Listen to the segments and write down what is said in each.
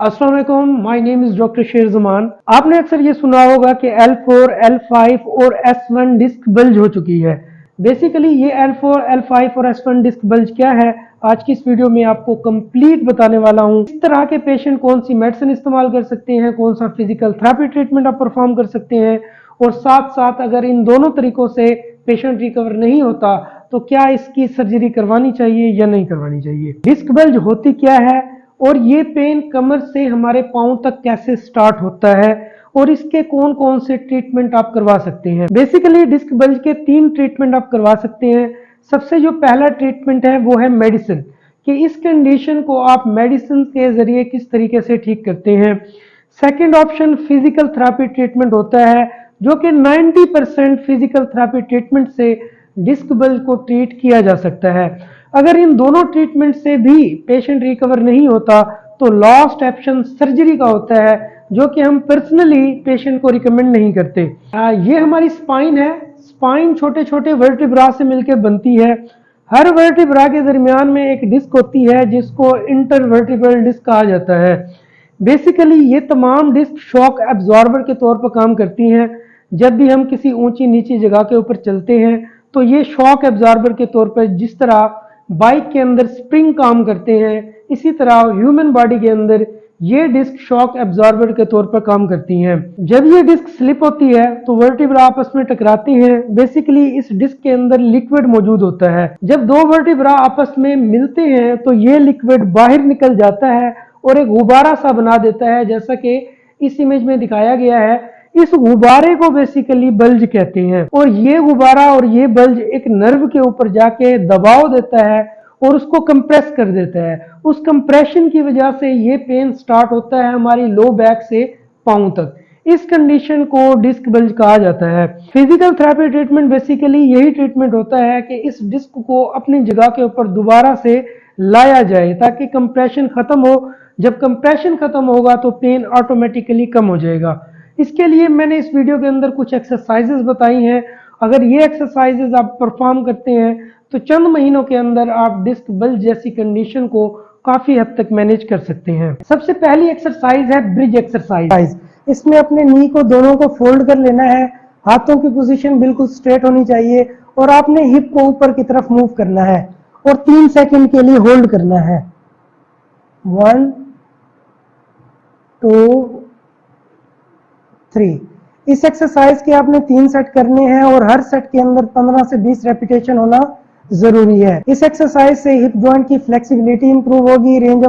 अस्सलाम वालेकुम, my name is doctor शेर जुमान। आपने अक्सर ये सुना होगा कि L4, L5 और S1 डिस्क बल्ज हो चुकी है। बेसिकली ये L4, L5 और S1 डिस्क बल्ज क्या है, आज की इस वीडियो में आपको कंप्लीट बताने वाला हूँ। इस तरह के पेशेंट कौन सी मेडिसिन इस्तेमाल कर सकते हैं, कौन सा फिजिकल थेरेपी ट्रीटमेंट आप परफॉर्म कर सकते हैं, और साथ साथ अगर इन दोनों तरीकों से पेशेंट रिकवर नहीं होता तो क्या इसकी सर्जरी करवानी चाहिए या नहीं करवानी चाहिए। डिस्क बल्ज होती क्या है और ये पेन कमर से हमारे पांव तक कैसे स्टार्ट होता है और इसके कौन कौन से ट्रीटमेंट आप करवा सकते हैं। बेसिकली डिस्क बल्ज के 3 ट्रीटमेंट आप करवा सकते हैं। सबसे जो पहला ट्रीटमेंट है वो है मेडिसिन, कि इस कंडीशन को आप मेडिसिन के जरिए किस तरीके से ठीक करते हैं। Second option physical therapy treatment होता है, जो कि 90% फिजिकल थेरेपी ट्रीटमेंट से डिस्क बल्ज को ट्रीट किया जा सकता है। अगर इन दोनों ट्रीटमेंट से भी पेशेंट रिकवर नहीं होता तो लास्ट ऑप्शन सर्जरी का होता है, जो कि हम पर्सनली पेशेंट को रिकमेंड नहीं करते। ये हमारी स्पाइन है। स्पाइन छोटे छोटे वर्टिब्रा से मिलकर बनती है। हर वर्टिब्रा के दरमियान में एक डिस्क होती है जिसको इंटरवर्टिब्रल डिस्क कहा जाता है। बेसिकली ये तमाम डिस्क शॉक एब्जॉर्बर के तौर पर काम करती हैं। जब भी हम किसी ऊंची नीची जगह के ऊपर चलते हैं तो ये शॉक एब्जॉर्बर के तौर पर, जिस तरह बाइक के अंदर स्प्रिंग काम करते हैं, इसी तरह ह्यूमन बॉडी के अंदर ये डिस्क शॉक एब्जॉर्बर के तौर पर काम करती हैं। जब ये डिस्क स्लिप होती है तो वर्टिब्रा आपस में टकराती हैं। बेसिकली इस डिस्क के अंदर लिक्विड मौजूद होता है। जब दो वर्टिब्रा आपस में मिलते हैं तो ये लिक्विड बाहर निकल जाता है और एक गुब्बारा सा बना देता है, जैसा कि इस इमेज में दिखाया गया है। इस गुब्बारे को बेसिकली बल्ज कहते हैं और ये गुब्बारा और ये बल्ज एक नर्व के ऊपर जाके दबाव देता है और उसको कंप्रेस कर देता है। उस कंप्रेशन की वजह से ये पेन स्टार्ट होता है हमारी लो बैक से पांव तक। इस कंडीशन को डिस्क बल्ज कहा जाता है। फिजिकल थेरेपी ट्रीटमेंट बेसिकली यही ट्रीटमेंट होता है कि इस डिस्क को अपनी जगह के ऊपर दोबारा से लाया जाए ताकि कंप्रेशन खत्म हो। जब कंप्रेशन खत्म होगा तो पेन ऑटोमेटिकली कम हो जाएगा। इसके लिए मैंने इस वीडियो के अंदर कुछ एक्सरसाइजेस बताई हैं। अगर ये एक्सरसाइजेस आप परफॉर्म करते हैं तो चंद महीनों के अंदर आप डिस्क बल्ज जैसी कंडीशन को काफी हद तक मैनेज कर सकते हैं। सबसे पहली एक्सरसाइज है ब्रिज एक्सरसाइज। इसमें अपने नी को दोनों को फोल्ड कर लेना है। हाथों की पोजीशन बिल्कुल स्ट्रेट होनी चाहिए और आपने हिप को ऊपर की तरफ मूव करना है और 3 सेकंड के लिए होल्ड करना है। 1 2 3। इस एक्सरसाइज के आपने 3 सेट करने हैं और हर सेट के अंदर 15 से 20 रेपिटेशन होना जरूरी है। इस एक्सरसाइज से हिप जॉइंट की फ्लेक्सिबिलिटी इंप्रूव होगी, रेंज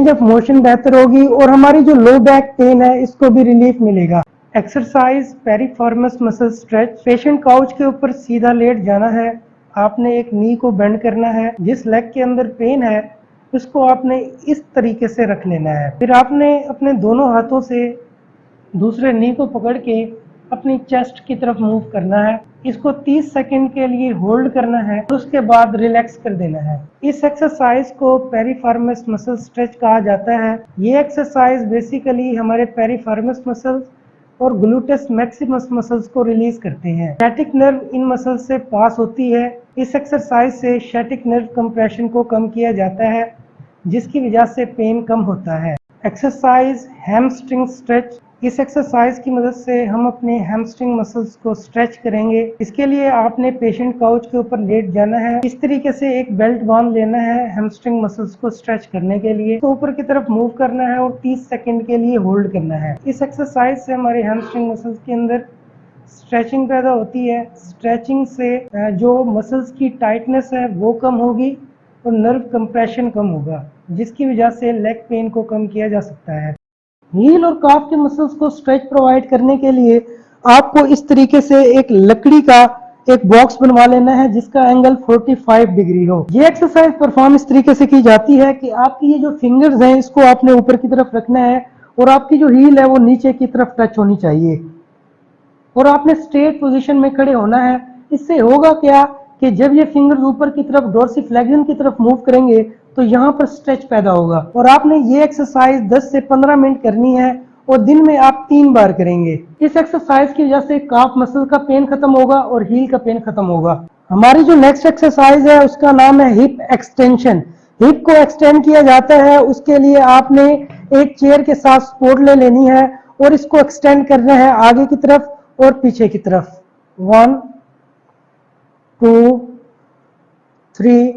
ऑफ मोशन बेहतर होगी और हमारी जो लो बैक पेन है इसको भी रिलीफ मिलेगा। Exercise piriformis muscle stretch. Patient couch के ऊपर सीधा लेट जाना है। आपने एक नी को बेंड करना है। जिस लेग के अंदर पेन है उसको आपने इस तरीके से रख लेना है। फिर आपने अपने दोनों हाथों से दूसरे नी को पकड़ के अपनी चेस्ट की तरफ मूव करना है। इसको 30 सेकंड के लिए होल्ड करना है, उसके बाद रिलैक्स कर देना है। इस एक्सरसाइज को पेरिफॉर्मस मसल स्ट्रेच कहा जाता है। ये एक्सरसाइज बेसिकली हमारे पेरिफॉर्मस मसल्स और ग्लूटेस मैक्सिमस मसल्स को रिलीज करते हैं। शैटिक नर्व इन मसल्स से पास होती है। इस एक्सरसाइज से शैटिक नर्व कंप्रेशन को कम किया जाता है, जिसकी वजह से पेन कम होता है। Exercise hamstring stretch. इस एक्सरसाइज की मदद से हम अपने हैमस्ट्रिंग मसल्स को स्ट्रेच करेंगे। इसके लिए आपने पेशेंट काउच के ऊपर लेट जाना है। इस तरीके से एक बेल्ट बांध लेना है हैमस्ट्रिंग मसल्स को स्ट्रेच करने के लिए। तो ऊपर की तरफ मूव करना है और 30 सेकंड के लिए होल्ड करना है। इस एक्सरसाइज से हमारे हैमस्ट्रिंग मसल्स के अंदर स्ट्रेचिंग पैदा होती है। स्ट्रेचिंग से जो मसल्स की टाइटनेस है वो कम होगी और नर्व कंप्रेशन कम होगा, जिसकी वजह से लेग पेन को कम किया जा सकता है। हील और काफ के मसल्स को स्ट्रेच प्रोवाइड करने के लिए आपको इस तरीके से एक लकड़ी का एक बॉक्स बनवा लेना है जिसका एंगल 45 डिग्री हो। ये एक्सरसाइज परफॉर्म इस तरीके से की जाती है कि आपकी ये जो फिंगर्स हैं इसको आपने ऊपर की तरफ रखना है और आपकी जो हील है वो नीचे की तरफ टच होनी चाहिए और आपने स्ट्रेट पोजीशन में खड़े होना है। इससे होगा क्या कि जब ये फिंगर्स ऊपर की तरफ डोर्सिफ्लेक्शन की तरफ मूव करेंगे तो यहाँ पर स्ट्रेच पैदा होगा और आपने ये एक्सरसाइज 10 से 15 मिनट करनी है और दिन में आप 3 बार करेंगे। इस एक्सरसाइज की वजह से काफ मसल का पेन खत्म होगा और हील का पेन खत्म होगा। हमारी जो नेक्स्ट एक्सरसाइज है उसका नाम है हिप एक्सटेंशन। हिप को एक्सटेंड किया जाता है, उसके लिए आपने एक चेयर के साथ सपोर्ट ले लेनी है और इसको एक्सटेंड करना है आगे की तरफ और पीछे की तरफ। 1 2 3।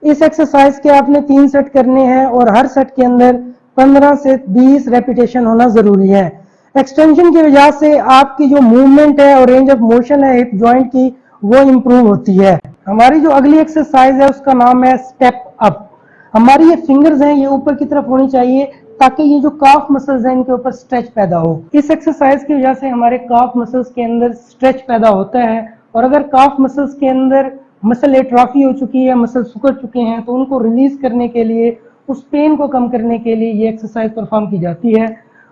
इस एक्सरसाइज के आपने 3 सेट करने हैं और हर सेट के अंदर 15 से 20 रेपिटेशन होना जरूरी है। एक्सटेंशन की वजह से आपकी जो मूवमेंट है और रेंज ऑफ मोशन है हिप जॉइंट की वो इंप्रूव होती है। हमारी जो अगली एक्सरसाइज है उसका नाम है स्टेप अप। हमारी ये फिंगर्स हैं ये ऊपर की तरफ होनी चाहिए ताकि ये जो काफ मसल्स हैं इनके ऊपर स्ट्रेच पैदा हो। इस एक्सरसाइज की वजह से हमारे काफ मसल्स के अंदर स्ट्रेच पैदा होता है और अगर काफ मसल्स के अंदर मसल एट्रॉफी हो चुकी है, मसल सुकड़ चुके हैं, तो उनको रिलीज करने के लिए, उस पेन को कम करने के लिए ये एक्सरसाइज परफॉर्म की जाती है।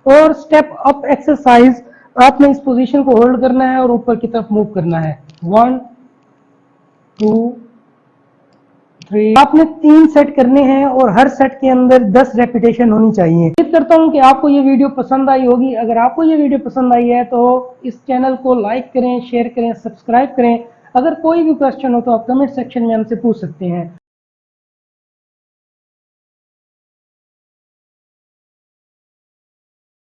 और स्टेप अप एक्सरसाइज आपने इस पोजीशन को होल्ड करना है और ऊपर की तरफ मूव करना है। 1 2 3। आपने 3 सेट करने हैं और हर सेट के अंदर 10 रेपिटेशन होनी चाहिए। उम्मीद करता हूं कि आपको ये वीडियो पसंद आई होगी। अगर आपको ये वीडियो पसंद आई है तो इस चैनल को लाइक करें, शेयर करें, सब्सक्राइब करें। अगर कोई भी क्वेश्चन हो तो आप कमेंट सेक्शन में हमसे पूछ सकते हैं।